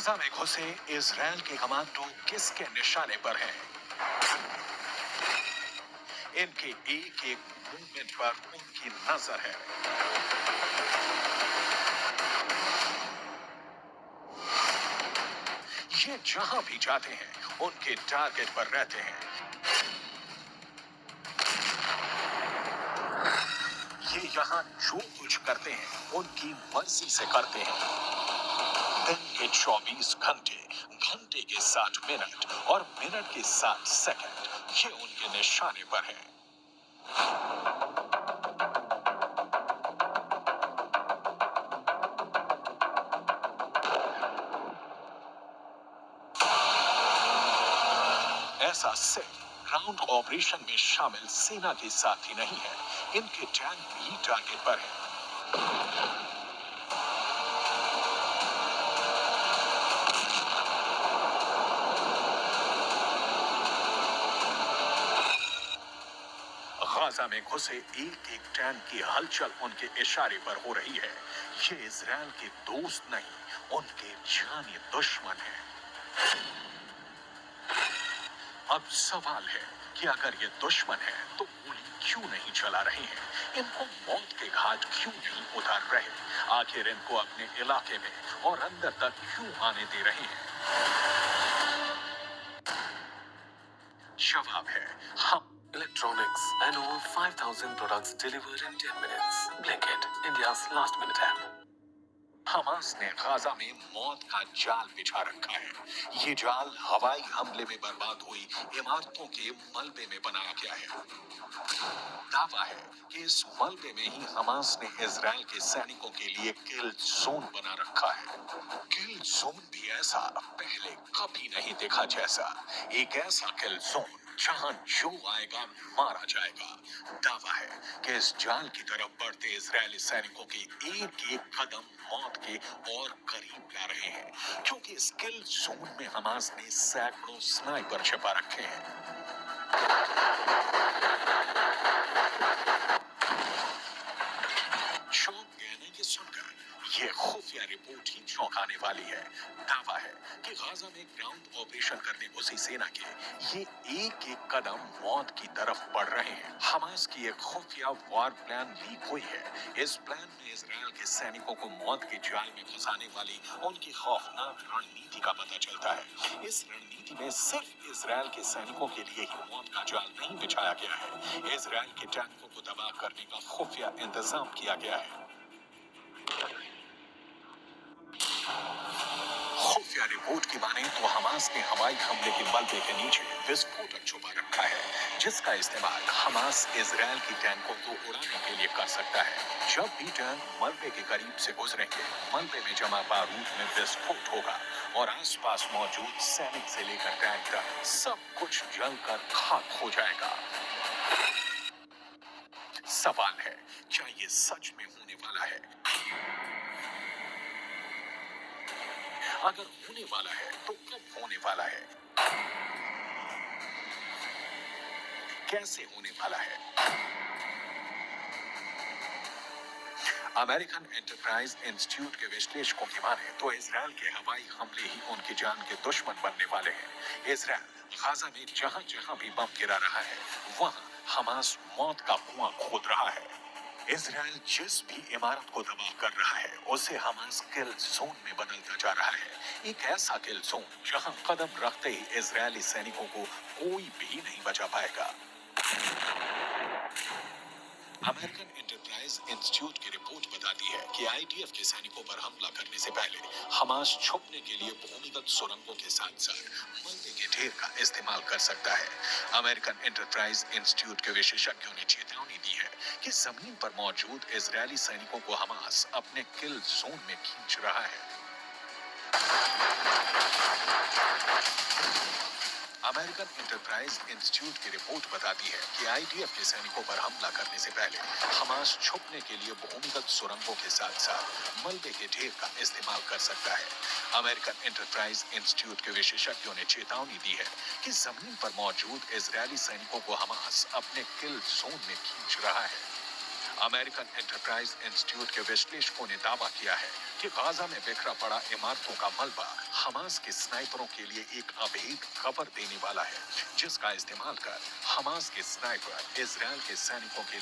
Gaza में घुसे Israel के कमांडो किसके निशाने पर हैं? इनके एक एक मूवमेंट पर उनकी नजर है। ये जहां भी जाते हैं उनके टारगेट पर रहते हैं। ये यहां जो कुछ करते हैं उनकी मर्जी से करते हैं। दिन के 24 घंटे, घंटे के 60 मिनट और मिनट के 60 सेकंड, ये उनके निशाने पर है। ऐसा सिर्फ ग्राउंड ऑपरेशन में शामिल सेना के साथ ही नहीं है, इनके टैंक भी टारगेट पर है। गाजा में घुसे एक एक टैंक की हलचल उनके इशारे पर हो रही है। ये इजराइल के दोस्त नहीं, उनके जानी दुश्मन हैं। अब सवाल है कि अगर ये दुश्मन है तो गोली क्यों नहीं चला रहे हैं? इनको मौत के घाट क्यों नहीं उतार रहे? आखिर इनको अपने इलाके में और अंदर तक क्यों आने दे रहे हैं? जवाब है हम। Electronics and over 5,000 products delivered in 10 minutes. Blinkit, India's last minute app. Hamas ने गाजा में मौत का जाल बिछा रखा है। ये जाल हवाई हमले में बर्बाद हुई इमारतों के मलबे में बनाया गया है। दावा है कि इस मलबे में ही हमास ने इजराइल के सैनिकों के लिए किल जोन बना रखा है। किल जोन भी ऐसा पहले कभी नहीं देखा जैसा। एक ऐसा किल जोन जहां जो आएगा मारा जाएगा। दावा है कि इस जाल की तरफ बढ़ते इजरायली सैनिकों के एक एक कदम मौत के और करीब ला रहे हैं, क्योंकि इस किल जोन में हमास ने सैकड़ों स्नाइपर छिपा रखे हैं। चौंक गए ना ये सुनकर? ये खुफिया रिपोर्ट ही चौंकाने वाली है। दावा है कि गाजा में ग्राउंड ऑपरेशन करने घुसी सेना के ये एक एक कदम मौत की तरफ बढ़ रहे हैं। हमास की एक खुफिया वॉर प्लान लीक हुई है। इस प्लान में इजराइल के सैनिकों को मौत के जाल में फंसाने वाली उनकी खौफनाक रणनीति का पता चलता है। इस रणनीति में सिर्फ इजराइल के सैनिकों के लिए ही मौत का जाल नहीं बिछाया गया है, इजराइल के टैंकों को तबाह करने का खुफिया इंतजाम किया गया है। खुफिया रिपोर्ट की माने तो हमास ने हवाई हमले के मलबे के नीचे विस्फोटक छुपा रखा है, जिसका इस्तेमाल हमास इजराइल की टैंकों को उड़ाने के लिए कर सकता है। जब भी टैंक मलबे के करीब से गुजरेंगे, मलबे में जमा बारूद में विस्फोट होगा और आसपास मौजूद सैनिक से लेकर टैंक तक सब कुछ जलकर खाक हो जाएगा। सवाल है, क्या ये सच में होने वाला है? अगर होने वाला है तो कब होने वाला है? कैसे होने वाला है? अमेरिकन एंटरप्राइज इंस्टीट्यूट के विश्लेषकों की माने तो इजराइल के हवाई हमले ही उनकी जान के दुश्मन बनने वाले हैं। इजराइल गाजा में जहां जहां भी बम गिरा रहा है, वहां हमास मौत का कुआं खोद रहा है। इजराइल जिस भी इमारत को तबाह कर रहा है, उसे हमास किल जोन में बदलता जा रहा है। एक ऐसा किल जोन जहां कदम रखते ही इजरायली सैनिकों को कोई भी नहीं बचा पाएगा। अमेरिकन एंटरप्राइज इंस्टीट्यूट की रिपोर्ट बताती है कि आईडीएफ के सैनिकों पर हमला करने से पहले हमास छुपने के लिए भूमिगत सुरंगों के साथ साथ मलबे के ढेर का इस्तेमाल कर सकता है। अमेरिकन एंटरप्राइज इंस्टीट्यूट के विशेषज्ञों ने चेतावनी दी है कि जमीन पर मौजूद इजरायली सैनिकों को हमास अपने किल जोन में खींच रहा है। अमेरिकन एंटरप्राइज इंस्टीट्यूट की रिपोर्ट बताती है कि आईडीएफ के सैनिकों पर हमला करने से पहले हमास छुपने के लिए भूमिगत सुरंगों के साथ साथ मलबे के ढेर का इस्तेमाल कर सकता है। अमेरिकन एंटरप्राइज इंस्टीट्यूट के विशेषज्ञों ने चेतावनी दी है कि जमीन पर मौजूद इजरायली सैनिकों को हमास अपने किल जोन में खींच रहा है। अमेरिकन एंटरप्राइज इंस्टीट्यूट के विश्लेषकों ने दावा किया है कि गाजा में बिखरा पड़ा इमारतों का मलबा हमास के स्नाइपरों के लिए एक अभेद खबर देने वाला है, जिसका इस्तेमाल कर हमास के स्नाइपर इजरायल के सैनिकों के